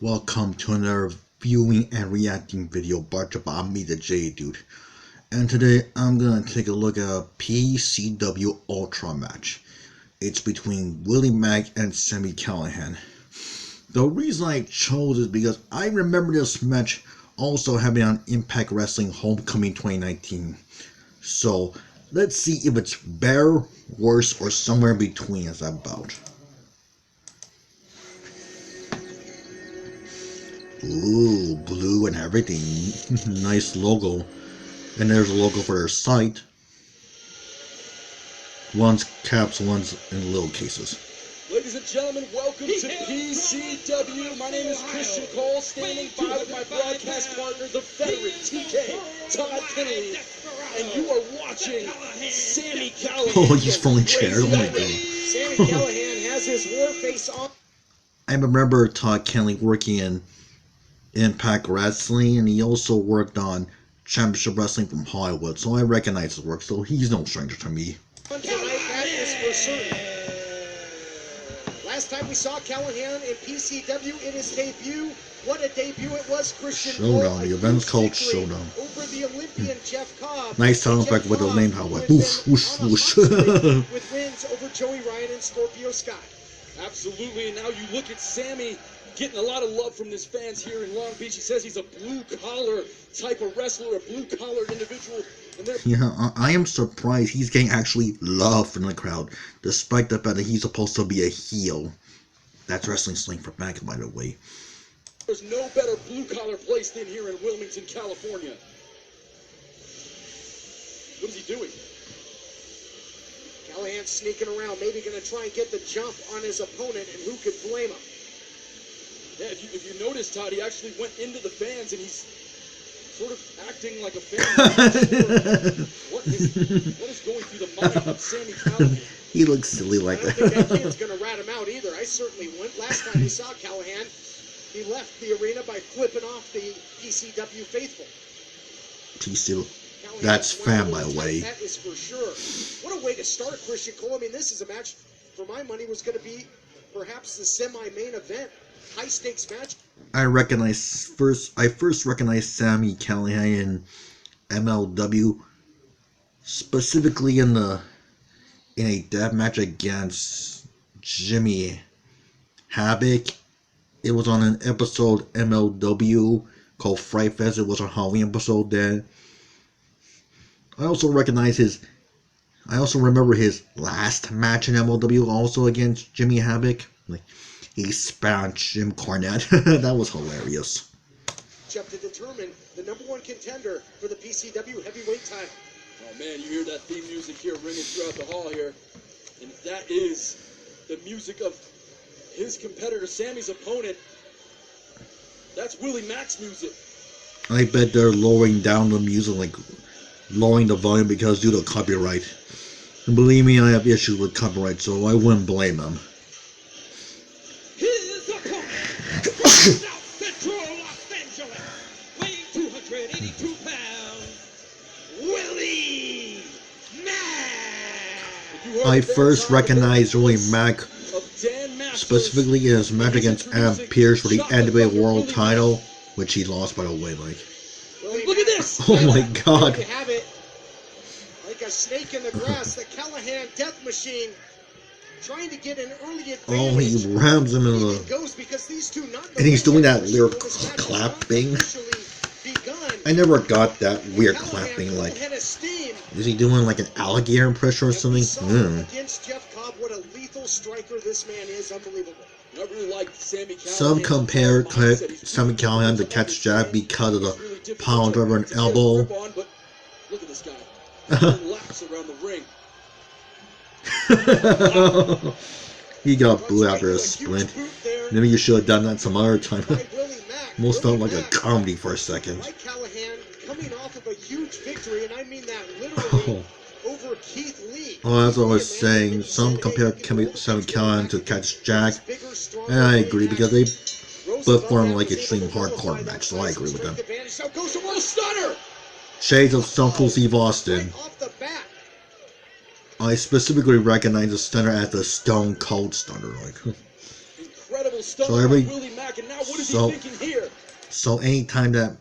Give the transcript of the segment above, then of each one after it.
Welcome to another viewing and reacting video brought to you by me, the J Dude. And today I'm gonna take a look at a PCW Ultra match. It's between Willie Mack and Sami Callihan. The reason I chose is because I remember this match also happening on Impact Wrestling Homecoming 2019. So let's see if it's better, worse, or somewhere in between as that bout. Ooh, blue and everything. Nice logo. And there's a logo for their site. One's caps, one's in little cases. Ladies and gentlemen, welcome to PCW. My name is Christian Cole, standing by with my broadcast partner, the veteran TK, Todd Kennedy. And you are watching Sami Callihan. Oh, he's falling chair. Oh my god. Sami Callihan has his war face on. I remember Todd Kennedy working in Impact Wrestling, and he also worked on Championship Wrestling from Hollywood, so I recognize his work, so he's no stranger to me. Tonight, that is for certain. Last time we saw Callihan in PCW in his debut, what a debut it was, Christian. Showdown, the event's called Showdown. Over the Olympian Jeff Cobb. Nice sound effect with the name, however. Whoosh, whoosh, whoosh. With wins over Joey Ryan and Scorpio Sky. Absolutely, and now you look at Sami getting a lot of love from his fans here in Long Beach. He says he's a blue-collar type of wrestler, a blue-collar individual. Yeah, I am surprised he's getting actually love from the crowd, despite the fact that he's supposed to be a heel. That's wrestling slang for back, by the way. There's no better blue-collar place than here in Wilmington, California. What is he doing? Callihan sneaking around, maybe going to try and get the jump on his opponent, and who could blame him? Yeah, if you notice, Todd, he actually went into the fans, and he's sort of acting like a fan. What is going through the mind of Sami Callihan? He looks silly like that. I don't think that kid's going to rat him out either. I certainly wouldn't. Last time we saw Callihan, he left the arena by flipping off the PCW faithful. PCW, that's fan, by the way. That is for sure. What a way to start, Christian Cole. I mean, this is a match, for my money, was going to be perhaps the semi-main event. High-stakes match. I first recognized Sami Callihan in MLW, specifically in a death match against Jimmy Havoc. It was on an episode MLW called Fright Fest. It was a Halloween episode then. I also remember his last match in MLW, also against Jimmy Havoc. He spat on Jim Cornette. That was hilarious. To determine the #1 contender for the PCW heavyweight title. Oh man, you hear that theme music here ringing throughout the hall here. And that is the music of his competitor, Sami's opponent. That's Willie Mack's music. I bet they're lowering down the music, like lowering the volume because due to copyright. And believe me, I have issues with copyright, so I wouldn't blame them. South Central Los Angeles, weighing 282 pounds, Willie Mack. I first recognized Willie Mack specifically in his match against Adam Pearce for the NWA World title, which he lost, by the way. Look at this! Oh my god! You have it, like a snake in the grass. The Callihan Death Machine. Trying to get an early advantage. Oh, he rams him in the... And he's doing that weird clap thing. I never got that weird clapping. Like, is he doing like an alligator impression or something? Against Jeff Cobb, what a lethal striker this man is. Unbelievable. I really like Sami Callihan. Some compare Sami Callihan to Catch Jack because of the pound driver and elbow. Look at this guy. Laps around the ring. He got booed after a splint. Maybe you should have done that some other time. Almost felt like a comedy for a second. Like Callihan coming off of a huge victory, and I mean that literally over Keith Lee. Oh, as I was saying, some compare Sami Callihan to Catch Jack, and I agree because they both form like extreme hardcore match, so I agree with them. Shades of Stone Cold Steve Austin. I specifically recognize the stunner as the Stone Cold Stunner. Incredible stuff. So every Willie Mack, and now what is he thinking here? So anytime that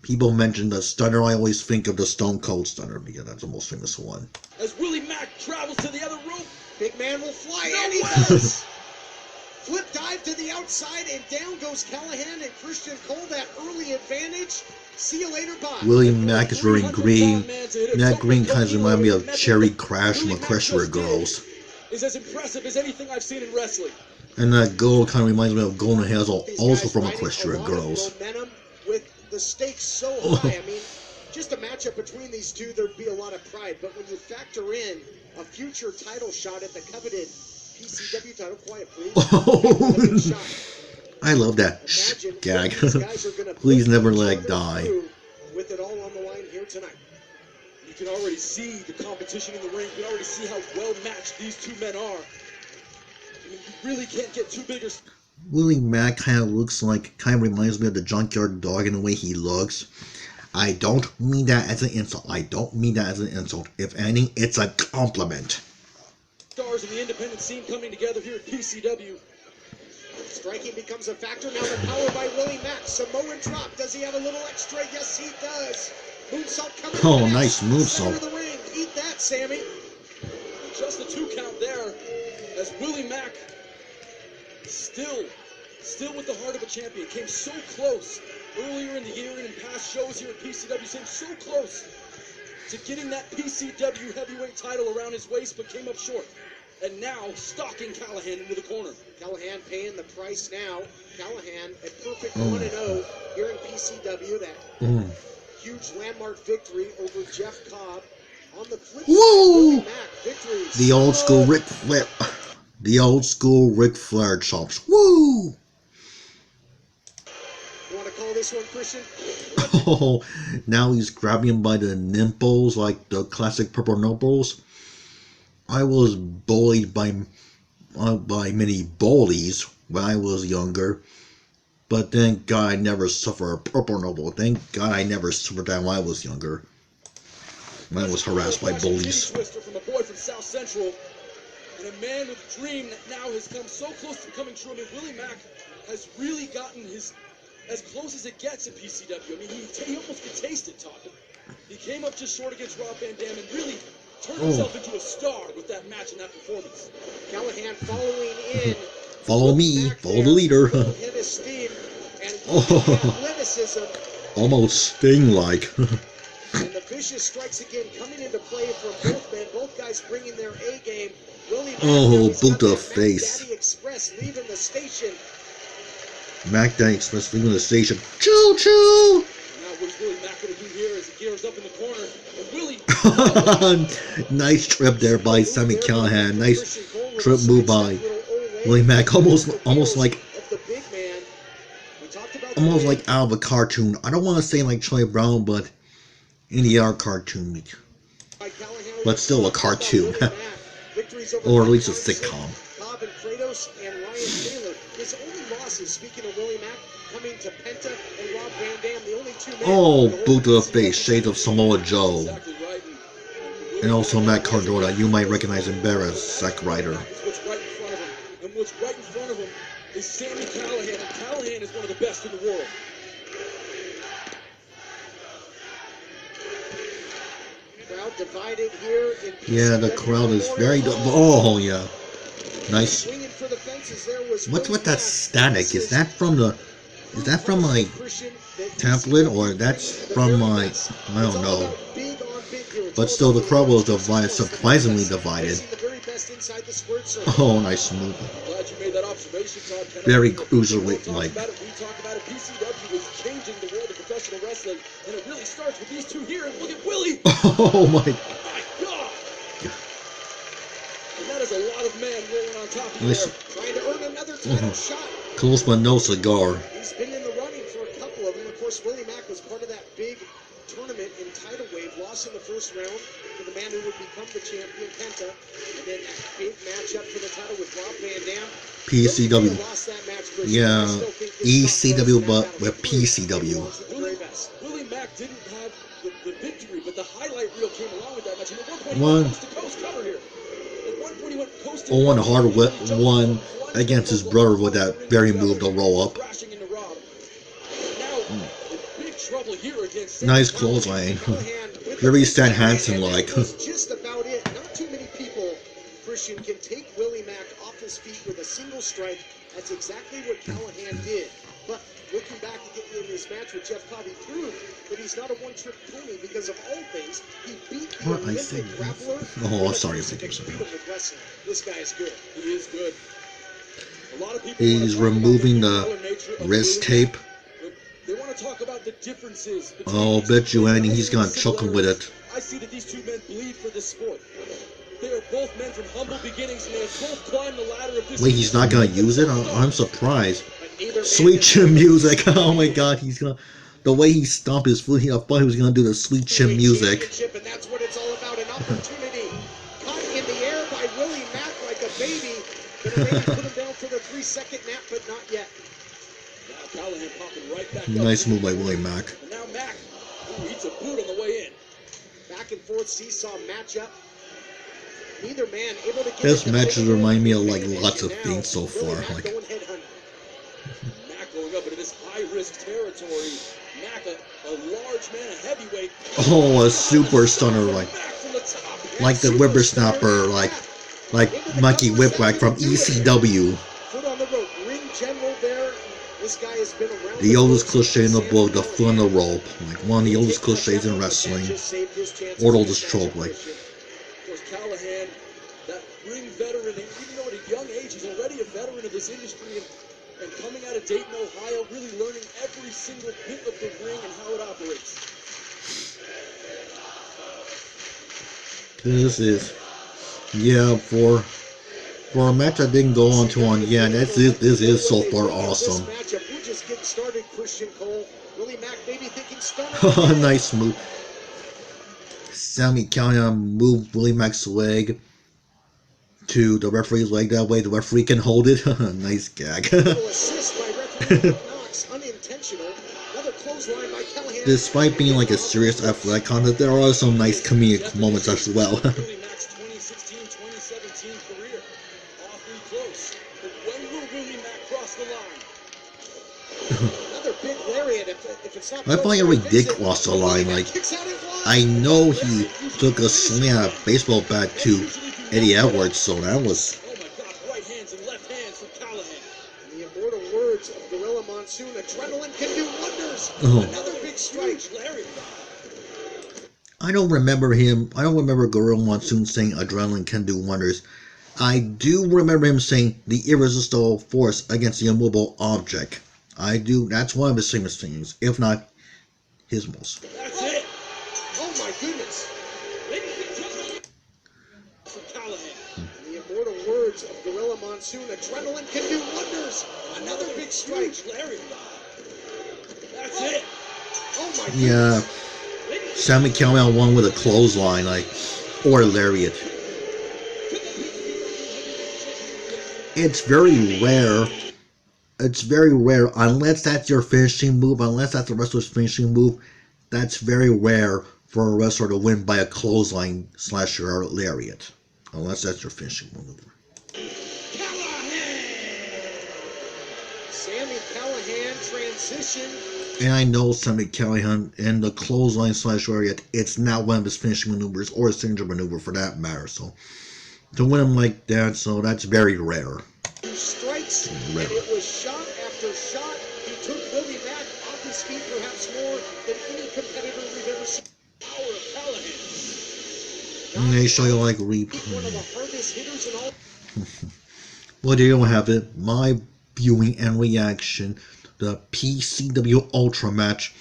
people mention the stunner, I always think of the Stone Cold Stunner because that's the most famous one. As Willie Mack travels to the other rope, big man will fly, no and he way. does. Flip dive to the outside, and down goes Callahan and Christian Cole. That early advantage. See you later, bye. Willie Mack is wearing green. That green kind of reminds me of Cherry Crash from Equestria Girls. Is as impressive as anything I've seen in wrestling. And that gold kind of reminds me of Golden Hazel, also from Equestria Girls. Momentum with the stakes so high. I mean, just a matchup between these two, there'd be a lot of pride. But when you factor in a future title shot at the coveted PCW title, quiet please. I love that gag. Please never let it die. With it all on the line here tonight. You can already see the competition in the ring. You can already see how well matched these two men are. I mean, you really can't get too big or... Willie Mack kind of reminds me of the Junkyard Dog in the way he looks. I don't mean that as an insult. I don't mean that as an insult. If anything, it's a compliment. Stars in the independent scene coming together here at PCW. Striking becomes a factor now. The power by Willie Mack. Samoan drop. Does he have a little extra? Yes, he does. Moonsault coming. Oh, nice moonsault. Center of the ring. Eat that, Sammy. Just a 2 count there as Willie Mack still with the heart of a champion. Came so close earlier in the year and in past shows here at PCW. Came so close to getting that PCW heavyweight title around his waist, but came up short. And now stalking Callahan into the corner. Callahan paying the price now. Callahan a perfect 1-0 here in PCW. That huge landmark victory over Jeff Cobb. On the flip side, Mack victories. The old school Ric Flair. The old school Ric Flair chops. Woo! You want to call this one, Christian? Oh, now he's grabbing him by the nipples like the classic purple nipples. I was bullied by many bullies when I was younger, but thank God I never suffered a purple nipple. Thank God I never suffered that when I was younger. When I was harassed by bullies. Twister from a boy from South Central, and a man with a dream that now has come so close to coming true. I mean, Willie Mack has really gotten his as close as it gets in PCW. I mean, he almost could taste it, Todd. He came up just short against Rob Van Dam and really turned himself into a star with that match and that performance. Callahan following in. Follow me, follow the leader. Hit his steam and athleticism. Almost Sting-like. And the vicious strikes again coming into play from both men. Both guys bringing their A game. Willie Mack, boot to face. Daddy Express leaving the station. Mac Daddy Express leaving the station. Choo choo! Now what is Willie Mack going to do here as he gears up in the corner? And Willie... Nice trip there by Sammy Callahan. Nice trip move by Willie Mack. Almost like out of a cartoon. I don't want to say like Charlie Brown, but in the art cartoon. But still a cartoon. Or at least a sitcom. Bob and Kratos and Ryan Taylor. His only losses, speaking of Willie Mack, coming to Penta and Rob Van Dam, the only two men. Oh, boot to the face, shades of Samoa Joe. And also Matt Cardona, you might recognize him better as Zack Ryder. What's right in front of him, and what's right in front of him is Sammy Callahan, and Callahan is one of the best in the world. Crowd divided here in PCW. Yeah, the crowd is very... Oh, yeah. Nice. What's with that static? Is that from the... Is that from my template, or that's from my... I don't know. But still, the crowd was divided, surprisingly divided. Oh, nice move. Very cruiserweight-like. PCW is changing the world of professional wrestling, and it really starts with these two here. And look at Willie! Oh my God! And that is a lot of men rolling on top of you there, trying to earn another title shot. Close but no cigar. He's been in the running for a couple of them. Of course, Willie Mack was part of that big tournament in Tidal Wave, lost in the first round to the man who would become the champion, Penta, and then that big matchup for the title with Rob Van Dam. PCW. Yeah, ECW, but with PCW. Willie Mack didn't have the victory, but the highlight reel came along with that match. And at one point, he went coast to coast cover here. At one point, he went coast to coast. Hard one against his brother with that very move to roll up. Crashing into Rob. big trouble here against Nice clothesline. Very Stan Hansen like. That's just about it. Not too many people, Christian, can take Willie Mack off his feet with a single strike. That's exactly what Callahan did. But looking back in his match with Jeff Cobb, he proved that he's not a one-trick pony because of all things. He beat the Olympic grappler. Oh, sorry. This guy is good. He is good. A lot of people He's removing the wrist tape. They want to talk about the differences. Oh, bet you anything he's gonna choke him with it. I see that these two men bleed for this sport. They are both men from humble beginnings, and they have both climbed the ladder of this. Wait, he's not gonna use it? I'm surprised. Sweet chin music. Oh my god, he's gonna. The way he stomped his foot, I thought he was gonna do the sweet chin music. And that's what it's all about. An opportunity caught in the air by Willie Mack like a baby. Gonna maybe put him down for the 3-second nap, but not yet. Now Callahan popping right back Nice up. move by Willie Mack. And now Mack, who eats a boot on the way in. Back and forth seesaw matchup. Neither man able to get This it matches to remind me of the like finish. lots of Now, things so Willie far. Mack Like, going headhunt. Mack going up into this high-risk territory. Mack, a large man, a heavyweight. oh, a super stunner, Mack from the top. like the whippersnapper, like Mikey Whipwhack from ECW. Foot on the rope. Ring general there. This guy has been around The oldest cliche in the book, the foot on the rope. Like one of the oldest cliches in wrestling. Or the oldest trope, like. Of course, Callahan, that ring veteran, and even though at a young age, he's already a veteran of this industry, and coming out of Dayton, Ohio, really learning every single bit of the ring and how it operates. This is, yeah, for a match that didn't go on too long, yeah, this is so far awesome. This matchup, we're just getting started, Christian Cole. Willie Mack maybe thinking stunner. Nice move. Sammy Callahan moved Willie Mack's leg to the referee's leg. That way the referee can hold it. Nice gag. Little assist by referee Knox, unintentional. Another clothesline by Callahan. Despite being like a serious athletic contest, there are some nice comedic moments as well. Willie Mack's 2016-2017 career, awfully close. But when will Willie Mack cross the line? Another big lariat. If it's not I find every did cross the line. Like, I know he took a swing at a baseball bat to Eddie Edwards, so that was. Oh my God, right hands and left hands from Callahan. In the immortal words of Gorilla Monsoon, adrenaline can do wonders. Oh. Another big strike. Huge lariat. I don't remember Gorilla Monsoon saying adrenaline can do wonders. I do remember him saying the irresistible force against the immovable object. I do. That's one of his famous things, if not his most. That's it. Oh my goodness. Ladies and gentlemen, from Callahan. In the immortal words of Gorilla Monsoon, adrenaline can do wonders. Another big strike. Huge lariat. That's it. Oh my Yeah, goodness. Sammy Callahan won with a clothesline, like, or a lariat. It's very rare. It's very rare, unless that's your finishing move, unless that's a wrestler's finishing move. That's very rare for a wrestler to win by a clothesline / or lariat, unless that's your finishing move. Sammy Callahan transition. And I know Sammy Callahan in the clothesline / lariat, it's not one of his finishing maneuvers or his signature maneuver for that matter. So to win him like that, so that's very rare. Two strikes, Rare. and it was shot after shot. He took Willie Mack off his feet perhaps more than any competitor we've ever seen. Power of Callahan. And they show you like One of the replay. hardest hitters in all. Well, there you have it. My viewing and reaction. The PCW Ultra match.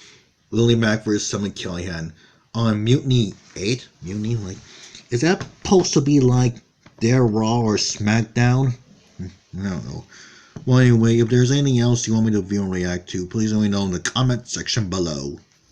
Willie Mack versus Sammy Callahan on Mutiny 8. Mutiny, like, is that supposed to be like their Raw or SmackDown? I don't know. Well, anyway, if there's anything else you want me to view and react to, please let me know in the comment section below.